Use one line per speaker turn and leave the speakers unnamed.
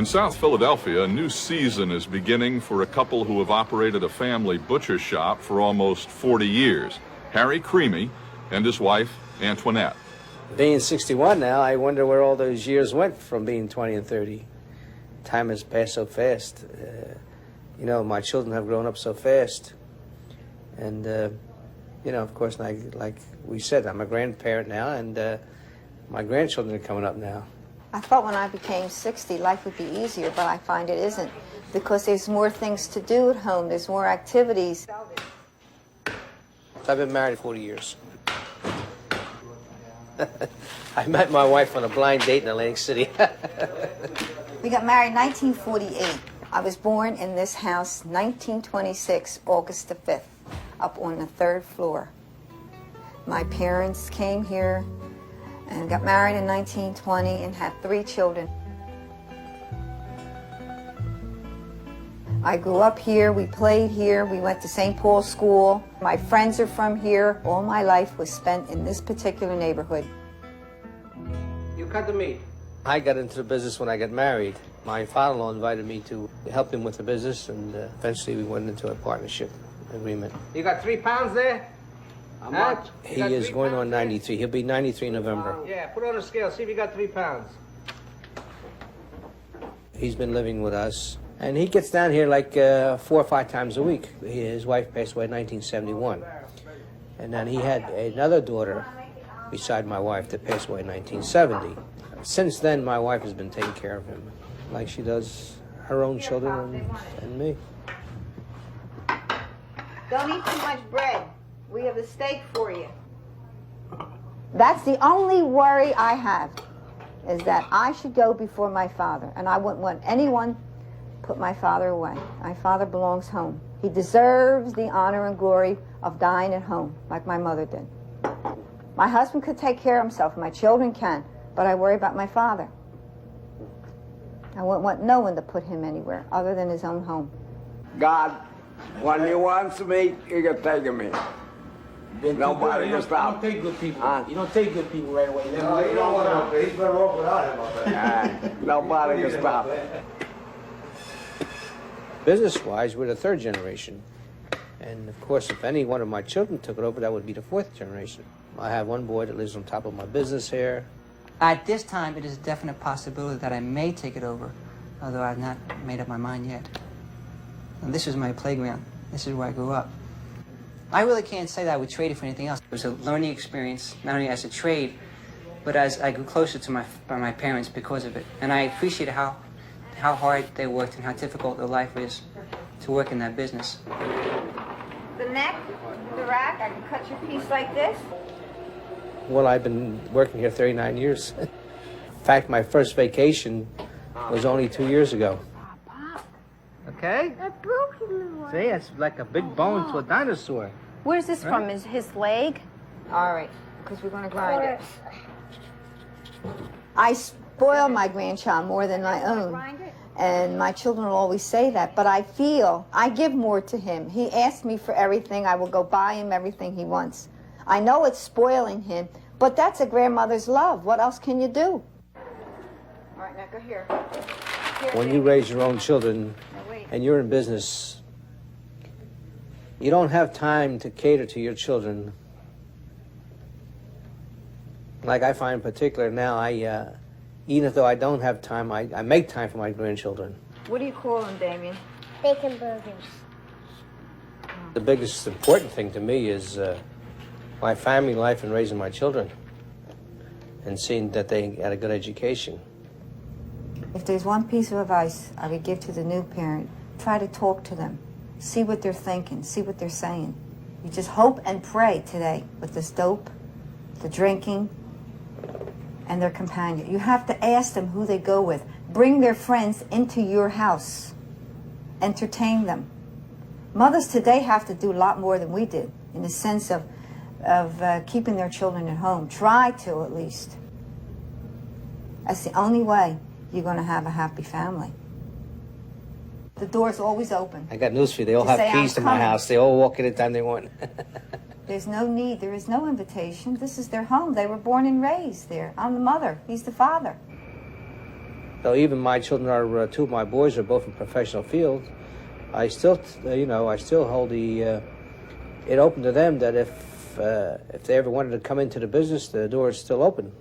South Philadelphia, a new season is beginning for a couple who have operated a family butcher shop for almost 40 years. Harry Creamy and his wife, Antoinette.
Being 61 now, I wonder where all those years went from being 20 and 30. Time has passed so fast. You know, my children have grown up so fast. And, you know, of course, like we said, I'm a grandparent now, and my grandchildren are coming up now.
I thought when I became 60, life would be easier, but I find it isn't, because there's more things to do at home. There's more activities.
I've been married 40 years. I met my wife on a blind date in Atlantic City.
We got married in 1948. I was born in this house 1926, August the 5th, up on the 3rd floor. My parents came here and got married in 1920 and had 3 children. I grew up here, we played here, we went to St. Paul's School. My friends are from here. All my life was spent in this particular neighborhood.
You cut the meat. I got into the business when I got married. My father-in-law invited me to help him with the business, and eventually we went into a partnership agreement. You got 3 pounds there? How much? He is going on 93. He'll be 93 in November. Yeah, put on a scale, see if you got 3 pounds. He's been living with us, and he gets down here like 4 or 5 times a week. His wife passed away in 1971. And then he had another daughter beside my wife that passed away in 1970. Since then, my wife has been taking care of him, like she does her own children and me.
Don't eat too much bread. We have a steak for you. That's the only worry I have, is that I should go before my father, and I wouldn't want anyone put my father away. My father belongs home. He deserves the honor and glory of dying at home, like my mother did. My husband could take care of himself, my children can, but I worry about my father. I wouldn't want no one to put him anywhere other than his own home.
God, when he wants me, he can take me. Nobody can stop.
You don't take good people. You don't take good people right away.
He's better off without him. Nobody can stop.
Business-wise, we're the 3rd generation. And, of course, if any one of my children took it over, that would be the 4th generation. I have one boy that lives on top of my business here.
At this time, it is a definite possibility that I may take it over, although I've not made up my mind yet. And this is my playground. This is where I grew up. I really can't say that I would trade it for anything else. It was a learning experience, not only as a trade, but as I grew closer to my parents because of it. And I appreciated how hard they worked and how difficult their life is to work in that business.
The neck, the rack, I can cut your piece like this.
Well, I've been working here 39 years. In fact, my first vacation was only 2 years ago. Okay? See, it's like a big bone to a dinosaur.
Where's this from? Is his leg?
All right, because we're going to grind it. I spoil my grandchild more than I own. And my children will always say that, but I feel I give more to him. He asks me for everything. I will go buy him everything he wants. I know it's spoiling him, but that's a grandmother's love. What else can you do? All right, now go here.
When you raise your own children and you're in business, you don't have time to cater to your children. Like I find in particular now, even though I don't have time, I make time for my grandchildren.
What do you call them, Damien?
Bacon burgers.
The biggest important thing to me is my family life and raising my children and seeing that they get a good education.
If there's one piece of advice I would give to the new parent, try to talk to them. See what they're thinking, see what they're saying. You just hope and pray today with this dope, the drinking, and their companion. You have to ask them who they go with. Bring their friends into your house. Entertain them. Mothers today have to do a lot more than we did in the sense of keeping their children at home. Try to, at least. That's the only way you're going to have a happy family. The door's always open.
I got news for you. They all have keys to my house. They all walk in anytime they want.
There's no need. There is no invitation. This is their home. They were born and raised there. I'm the mother. He's the father.
though even my children are, two of my boys are both in professional field, I still, I still hold it open to them that if they ever wanted to come into the business, the door is still open.